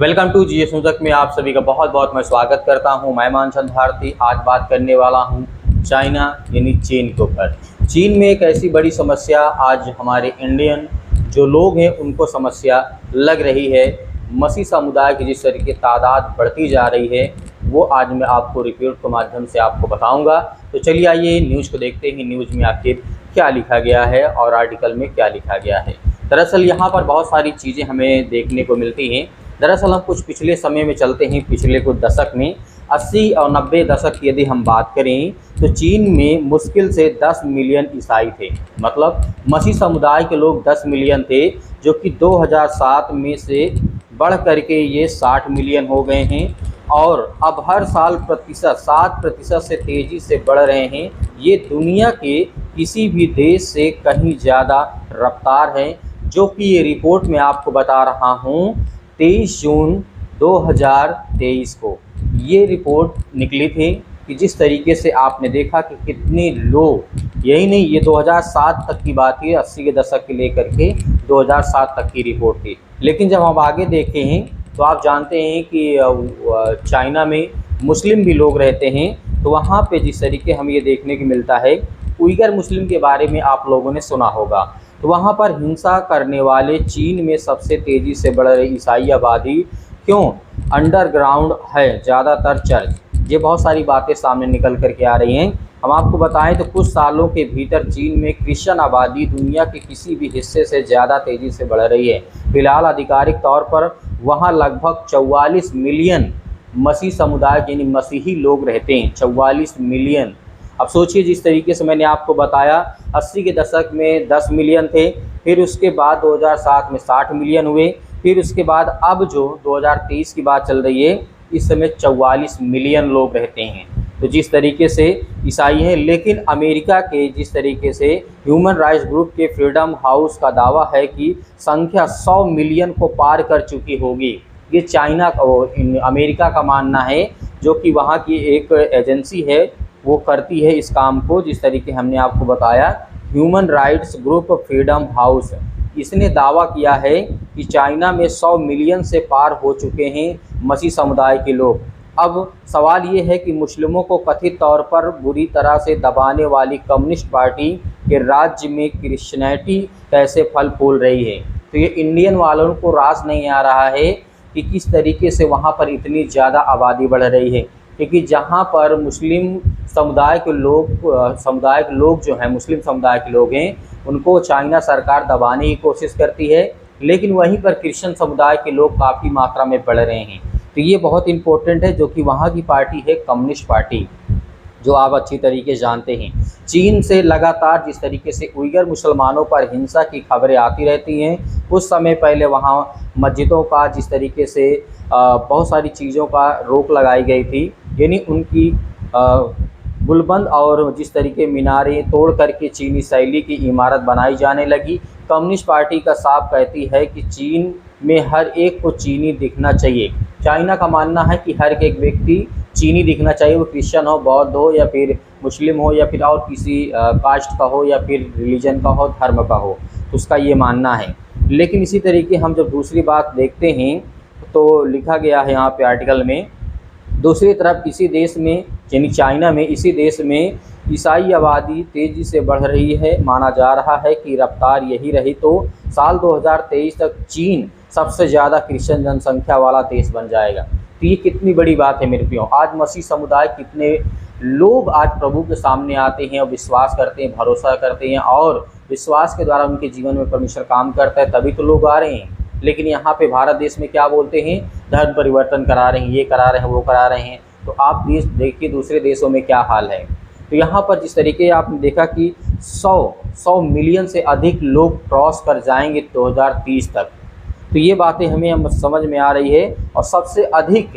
Welcome to GS news में आप सभी का बहुत बहुत मैं स्वागत करता हूं। मैं मानचंद भारती आज बात करने वाला हूं चाइना यानी चीन के ऊपर। चीन में एक ऐसी बड़ी समस्या आज हमारे इंडियन जो लोग हैं उनको समस्या लग रही है। मसीह समुदाय की जिस तरीके तादाद बढ़ती जा रही है वो आज मैं आपको रिपोर्ट के माध्यम से आपको बताऊंगा। तो चलिए आइए न्यूज़ को देखते हैं। न्यूज़ में आखिर क्या लिखा गया है और आर्टिकल में क्या लिखा गया है। दरअसल यहाँ पर बहुत सारी चीज़ें हमें देखने को मिलती हैं। दरअसल हम कुछ पिछले समय में चलते हैं, पिछले कुछ दशक में 80 और 90 दशक की यदि हम बात करें तो चीन में मुश्किल से 10 मिलियन ईसाई थे। मतलब मसीह समुदाय के लोग 10 मिलियन थे, जो कि 2007 में से बढ़ करके ये 60 मिलियन हो गए हैं और अब हर साल 7% से तेज़ी से बढ़ रहे हैं। ये दुनिया के किसी भी देश से कहीं ज़्यादा रफ्तार है, जो कि ये रिपोर्ट मैं आपको बता रहा हूँ 23 जून 2023 को ये रिपोर्ट निकली थी कि जिस तरीके से आपने देखा कि कितने लोग, यही नहीं ये 2007 तक की बात है, 80 के दशक के लेकर के 2007 तक की रिपोर्ट थी। लेकिन जब हम आगे देखे हैं तो आप जानते हैं कि चाइना में मुस्लिम भी लोग रहते हैं। तो वहाँ पे जिस तरीके हम ये देखने को मिलता है, उइगर मुस्लिम के बारे में आप लोगों ने सुना होगा। तो वहाँ पर हिंसा करने वाले चीन में सबसे तेज़ी से बढ़ रही ईसाई आबादी क्यों अंडरग्राउंड है ज़्यादातर चर्च, ये बहुत सारी बातें सामने निकल कर के आ रही हैं। हम आपको बताएं तो कुछ सालों के भीतर चीन में क्रिश्चियन आबादी दुनिया के किसी भी हिस्से से ज़्यादा तेज़ी से बढ़ रही है। फिलहाल आधिकारिक तौर पर वहाँ लगभग 44 मिलियन मसीह समुदाय यानी मसीही लोग रहते हैं। 44 मिलियन। अब सोचिए, जिस तरीके से मैंने आपको बताया 80 के दशक में 10 मिलियन थे, फिर उसके बाद 2007 में 60 मिलियन हुए, फिर उसके बाद अब जो 2023 की बात चल रही है इस समय 44 मिलियन लोग रहते हैं। तो जिस तरीके से ईसाई हैं, लेकिन अमेरिका के जिस तरीके से ह्यूमन राइट्स ग्रुप के फ्रीडम हाउस का दावा है कि संख्या 100 मिलियन को पार कर चुकी होगी। ये चाइना अमेरिका का मानना है, जो कि वहाँ की एक एजेंसी है वो करती है इस काम को। जिस तरीके हमने आपको बताया human rights group freedom house, इसने दावा किया है कि चाइना में 100 मिलियन से पार हो चुके हैं मसीह समुदाय के लोग। अब सवाल ये है कि मुस्लिमों को कथित तौर पर बुरी तरह से दबाने वाली कम्युनिस्ट पार्टी के राज्य में क्रिश्चियनिटी कैसे फल फूल रही है। तो ये इंडियन वालों को रास नहीं आ रहा है कि किस तरीके से वहाँ पर इतनी ज़्यादा आबादी बढ़ रही है, क्योंकि जहाँ पर मुस्लिम समुदाय के लोग जो हैं, मुस्लिम समुदाय के लोग हैं, उनको चाइना सरकार दबाने की कोशिश करती है, लेकिन वहीं पर क्रिश्चियन समुदाय के लोग काफ़ी मात्रा में बढ़ रहे हैं। तो ये बहुत इम्पोर्टेंट है, जो कि वहाँ की पार्टी है कम्युनिस्ट पार्टी, जो आप अच्छी तरीके से जानते हैं। चीन से लगातार जिस तरीके से उइगर मुसलमानों पर हिंसा की खबरें आती रहती हैं, कुछ समय पहले वहाँ मस्जिदों का जिस तरीके से बहुत सारी चीज़ों का रोक लगाई गई थी, यानी उनकी गुलबंद और जिस तरीके मीनारें तोड़ करके चीनी शैली की इमारत बनाई जाने लगी। कम्युनिस्ट पार्टी का साफ कहती है कि चीन में हर एक को चीनी दिखना चाहिए। चाइना का मानना है कि हर एक व्यक्ति चीनी दिखना चाहिए, वो क्रिश्चियन हो, बौद्ध हो या फिर मुस्लिम हो या फिर और किसी कास्ट का हो या फिर रिलीजन का हो, धर्म का हो, तो उसका ये मानना है। लेकिन इसी तरीके हम जब दूसरी बात देखते हैं तो लिखा गया है यहाँ पे आर्टिकल में, दूसरी तरफ इसी देश में यानी चाइना में, इसी देश में ईसाई आबादी तेज़ी से बढ़ रही है। माना जा रहा है कि रफ्तार यही रही तो साल 2023 तक चीन सबसे ज़्यादा क्रिश्चियन जनसंख्या वाला देश बन जाएगा। तो ये कितनी बड़ी बात है मेरे प्रियो। आज मसीह समुदाय कितने लोग आज प्रभु के सामने आते हैं और विश्वास करते हैं, भरोसा करते हैं, और विश्वास के द्वारा उनके जीवन में परमेश्वर काम करता है, तभी तो लोग आ रहे हैं। लेकिन यहाँ पे भारत देश में क्या बोलते हैं, धर्म परिवर्तन करा रहे हैं, ये करा रहे हैं, वो करा रहे हैं। तो आप देश देखिए दूसरे देशों में क्या हाल है। तो यहाँ पर जिस तरीके आपने देखा कि 100 मिलियन से अधिक लोग क्रॉस कर जाएंगे 2030 तक। तो ये बातें हमें समझ में आ रही है, और सबसे अधिक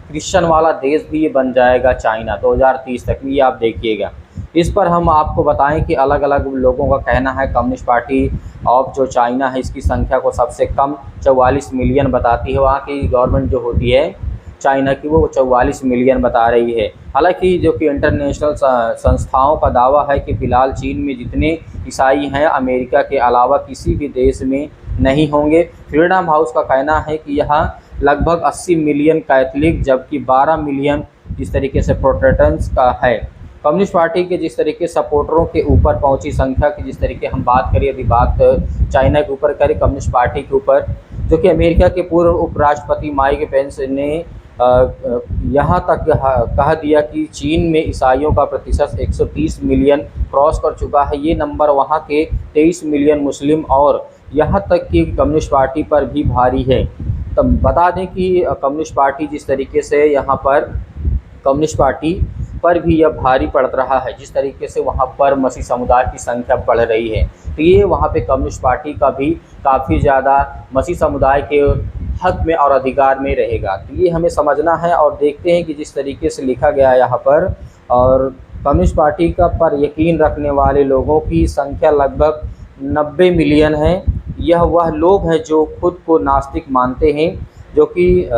क्रिश्चियन वाला देश भी ये बन जाएगा चाइना 2030 तक में, ये आप देखिएगा। इस पर हम आपको बताएं कि अलग अलग लोगों का कहना है। कम्युनिस्ट पार्टी ऑफ जो चाइना है, इसकी संख्या को सबसे कम 44 मिलियन बताती है। वहाँ की गवर्नमेंट जो होती है चाइना की, वो 44 मिलियन बता रही है। हालांकि जो कि इंटरनेशनल संस्थाओं का दावा है कि फ़िलहाल चीन में जितने ईसाई हैं अमेरिका के अलावा किसी भी देश में नहीं होंगे। फ्रीडम हाउस का कहना है कि यहाँ लगभग 80 मिलियन कैथलिक जबकि 12 मिलियन जिस तरीके से प्रोटेस्टेंट्स का है। कम्युनिस्ट पार्टी के जिस तरीके सपोर्टरों के ऊपर पहुंची संख्या की जिस तरीके हम बात करें, यदि बात चाइना के ऊपर करें, कम्युनिस्ट पार्टी के ऊपर, जो कि अमेरिका के पूर्व उपराष्ट्रपति माइक पेंस ने यहाँ तक कह दिया कि चीन में ईसाइयों का प्रतिशत 130 मिलियन क्रॉस कर चुका है। ये नंबर वहाँ के 23 मिलियन मुस्लिम और यहाँ तक कि कम्युनिस्ट पार्टी पर भी भारी है। तो बता दें कि कम्युनिस्ट पार्टी जिस तरीके से यहाँ पर कम्युनिस्ट पार्टी पर भी यह भारी पड़ रहा है, जिस तरीके से वहाँ पर मसीह समुदाय की संख्या बढ़ रही है, तो ये वहाँ पे कम्युनिस्ट पार्टी का भी काफ़ी ज़्यादा मसीह समुदाय के हक में और अधिकार में रहेगा। तो ये हमें समझना है और देखते हैं कि जिस तरीके से लिखा गया यहाँ पर, और कम्युनिस्ट पार्टी का पर यकीन रखने वाले लोगों की संख्या लगभग 90 मिलियन है। यह वह लोग हैं जो खुद को नास्तिक मानते हैं, जो कि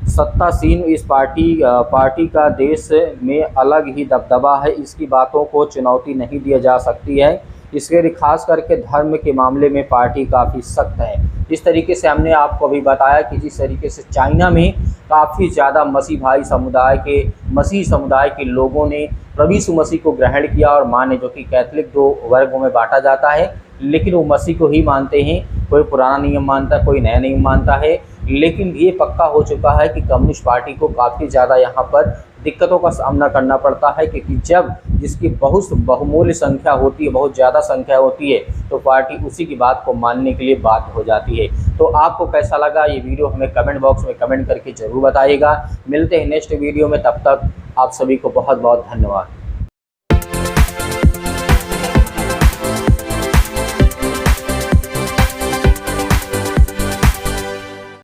सत्तासीन इस पार्टी का देश में अलग ही दबदबा है। इसकी बातों को चुनौती नहीं दिया जा सकती है। इसके लिए खास करके धर्म के मामले में पार्टी काफ़ी सख्त है। इस तरीके से हमने आपको अभी बताया कि जिस तरीके से चाइना में काफ़ी ज़्यादा मसीह समुदाय के लोगों ने प्रभु यीशु मसीह को ग्रहण किया और माने, जो कि कैथलिक 2 वर्गों में बांटा जाता है, लेकिन वो मसीह को ही मानते हैं। कोई पुराना नियम मानता है, कोई नया नियम मानता है, लेकिन ये पक्का हो चुका है कि कम्युनिस्ट पार्टी को काफ़ी ज़्यादा यहाँ पर दिक्कतों का सामना करना पड़ता है, क्योंकि जब जिसकी बहुमूल्य संख्या होती है, बहुत ज़्यादा संख्या होती है, तो पार्टी उसी की बात को मानने के लिए बाध्य हो जाती है। तो आपको कैसा लगा ये वीडियो हमें कमेंट बॉक्स में कमेंट करके ज़रूर बताइएगा। मिलते हैं नेक्स्ट वीडियो में, तब तक आप सभी को बहुत बहुत धन्यवाद।